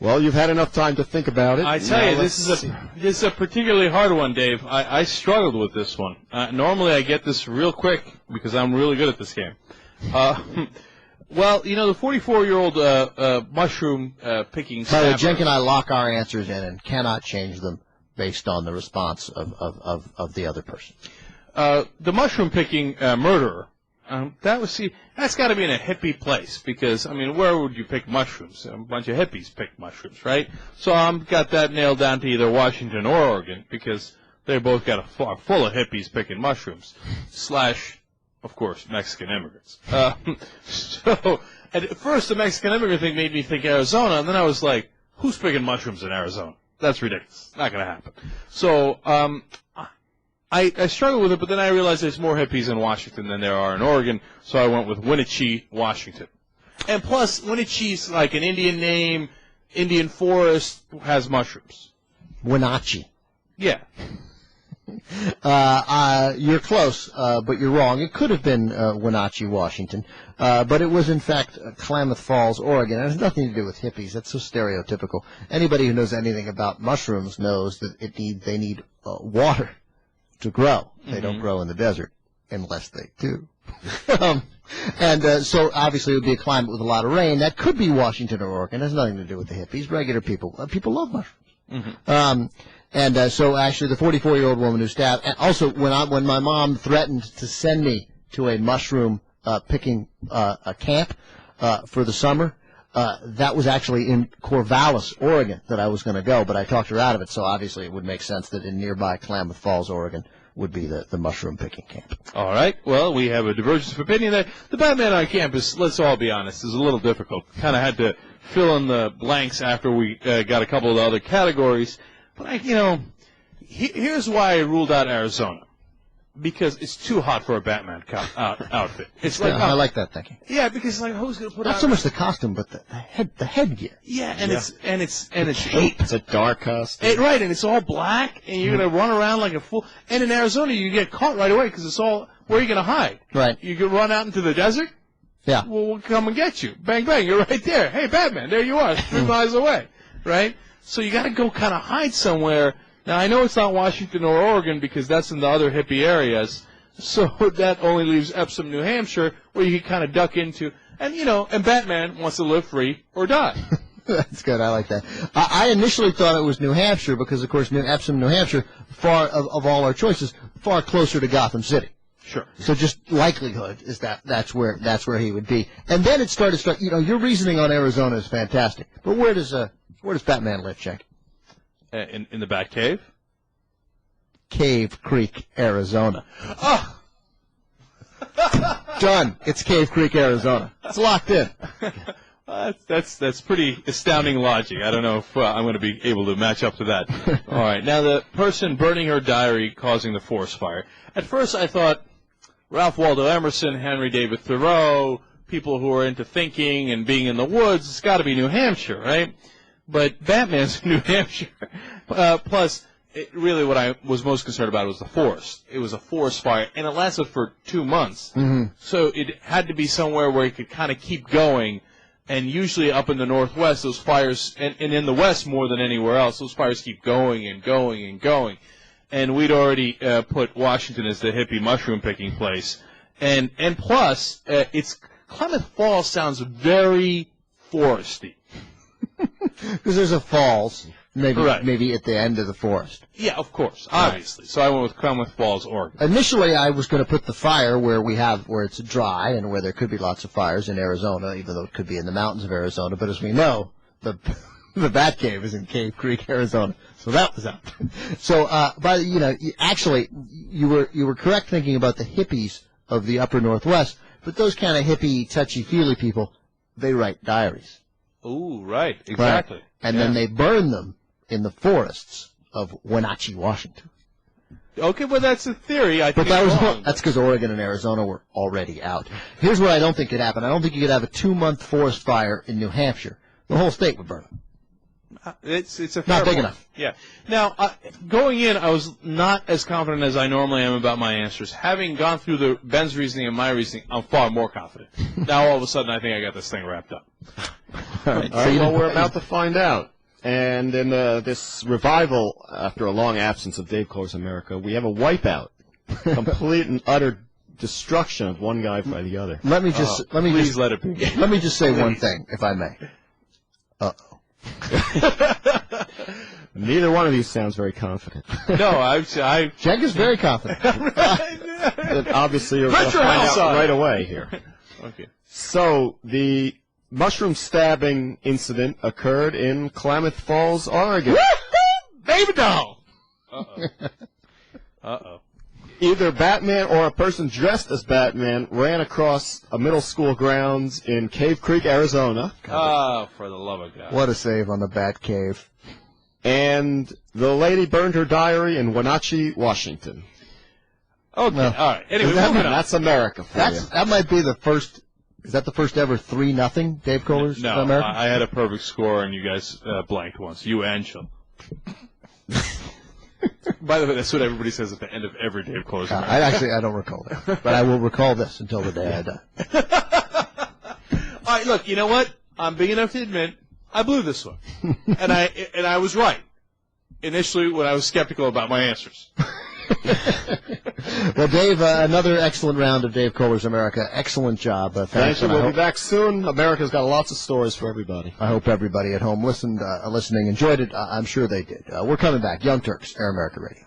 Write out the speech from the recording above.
Well, you've had enough time to think about it. I tell you, this is a particularly hard one, Dave. I struggled with this one. Normally I get this real quick because I'm really good at this game. Well, the 44-year-old mushroom picking By the way, snapper. Jenk and I lock our answers in and cannot change them based on the response of the other person. The mushroom picking murderer. That's got to be in a hippie place because, where would you pick mushrooms? A bunch of hippies pick mushrooms, right? So I've got that nailed down to either Washington or Oregon because they both got full of hippies picking mushrooms, / of course, Mexican immigrants. So at first the Mexican immigrant thing made me think Arizona, and then I was like, who's picking mushrooms in Arizona? That's ridiculous. Not going to happen. So I struggled with it, but then I realized there's more hippies in Washington than there are in Oregon, so I went with Wenatchee, Washington. And plus, Wenatchee's like an Indian name, Indian forest, has mushrooms. Wenatchee. Yeah. You're close, but you're wrong. It could have been Wenatchee, Washington, but it was in fact Klamath Falls, Oregon. And it has nothing to do with hippies. That's so stereotypical. Anybody who knows anything about mushrooms knows that they need water to grow. They don't grow in the desert unless they do. So obviously it would be a climate with a lot of rain. That could be Washington or Oregon. It has nothing to do with the hippies. Regular people. People love mushrooms. Mm-hmm. So actually the 44-year-old woman who stabbed, and also when my mom threatened to send me to a mushroom picking a camp for the summer, that was actually in Corvallis, Oregon, that I was going to go, but I talked her out of it, so obviously it would make sense that in nearby Klamath Falls, Oregon, would be the mushroom picking camp. All right. Well, we have a divergence of opinion there. The Batman on campus, let's all be honest, is a little difficult. Kind of had to fill in the blanks after we got a couple of the other categories. But, here's why I ruled out Arizona. Because it's too hot for a Batman outfit. It's like I like that thinking. Yeah, because who's going to put not so much the costume, but the headgear. Yeah, and it's cape. It's a dark costume. Right, and it's all black, and you're going to run around like a fool. And in Arizona, you get caught right away because it's all where are you going to hide? Right. You can run out into the desert. Yeah. Well, we'll come and get you. Bang bang, you're right there. Hey, Batman, there you are, 3 miles away. Right. So you got to go kind of hide somewhere. Now, I know it's not Washington or Oregon because that's in the other hippie areas, so that only leaves Epsom, New Hampshire, where you can kind of duck into. And, and Batman wants to live free or die. That's good. I like that. I initially thought it was New Hampshire because, of course, Epsom, New Hampshire, far of all our choices, far closer to Gotham City. Sure. So just likelihood is that's where he would be. And then it started, your reasoning on Arizona is fantastic. But where does Batman live, Jack? In the Batcave? Cave Creek, Arizona. Oh! Done. It's Cave Creek, Arizona. It's locked in. That's pretty astounding logic. I don't know if I'm going to be able to match up to that. All right. Now, the person burning her diary causing the forest fire. At first, I thought Ralph Waldo Emerson, Henry David Thoreau, people who are into thinking and being in the woods. It's got to be New Hampshire, right? But Batman's in New Hampshire. Plus, really what I was most concerned about was the forest. It was a forest fire, and it lasted for 2 months. Mm-hmm. So it had to be somewhere where it could kind of keep going. And usually up in the Northwest, those fires, and in the West more than anywhere else, those fires keep going and going and going. And we'd already put Washington as the hippie mushroom picking place. And plus, Klamath Falls sounds very foresty. Because there's a falls, maybe at the end of the forest. Yeah, of course, obviously. Right. So I went with Klamath Falls, Oregon. Initially, I was going to put the fire where it's dry and where there could be lots of fires in Arizona, even though it could be in the mountains of Arizona. But as we know, the Batcave is in Cave Creek, Arizona. So that was out. So, actually, you were correct thinking about the hippies of the upper Northwest, but those kind of hippie, touchy-feely people, they write diaries. Oh, right, exactly. Right. And then they burn them in the forests of Wenatchee, Washington. Okay, well, that's a theory. I think that's because Oregon and Arizona were already out. Here's what I don't think could happen. I don't think you could have a 2-month forest fire in New Hampshire. The whole state would burn. It's a fair Not big point. enough. Yeah. Now, going in, I was not as confident as I normally am about my answers. Having gone through Ben's reasoning and my reasoning, I'm far more confident. Now, all of a sudden, I think I got this thing wrapped up. All right, well, we're about to find out. And in this revival, after a long absence of Dave Koller's America, we have a wipeout, complete and utter destruction of one guy by the other. Please let it be. Let me just say one thing, if I may. Uh-oh. Neither one of these sounds very confident. No, Cenk is very confident. Obviously, you're going to find out right away here. Okay. So, the mushroom stabbing incident occurred in Klamath Falls, Oregon. Baby doll! Uh-oh. Uh-oh. Either Batman or a person dressed as Batman ran across a middle school grounds in Cave Creek, Arizona. Oh, for the love of God. What a save on the Bat Cave. And the lady burned her diary in Wenatchee, Washington. Okay, Well, all right. Anyway, moving on. That's America for you. That might be the first. Is that the first ever 3-0 Dave Koller's No, America? I had a perfect score, and you guys blanked once. You and Sean. By the way, that's what everybody says at the end of every Dave Koller's America. I don't recall that, but I will recall this until the day I die. All right, look, you know what? I'm big enough to admit I blew this one, and I was right initially when I was skeptical about my answers. Well, Dave, another excellent round of Dave Koller's America. Excellent job. Thank you. We'll be back soon. America's got lots of stories for everybody. I hope everybody at home listening, enjoyed it. I'm sure they did. We're coming back. Young Turks, Air America Radio.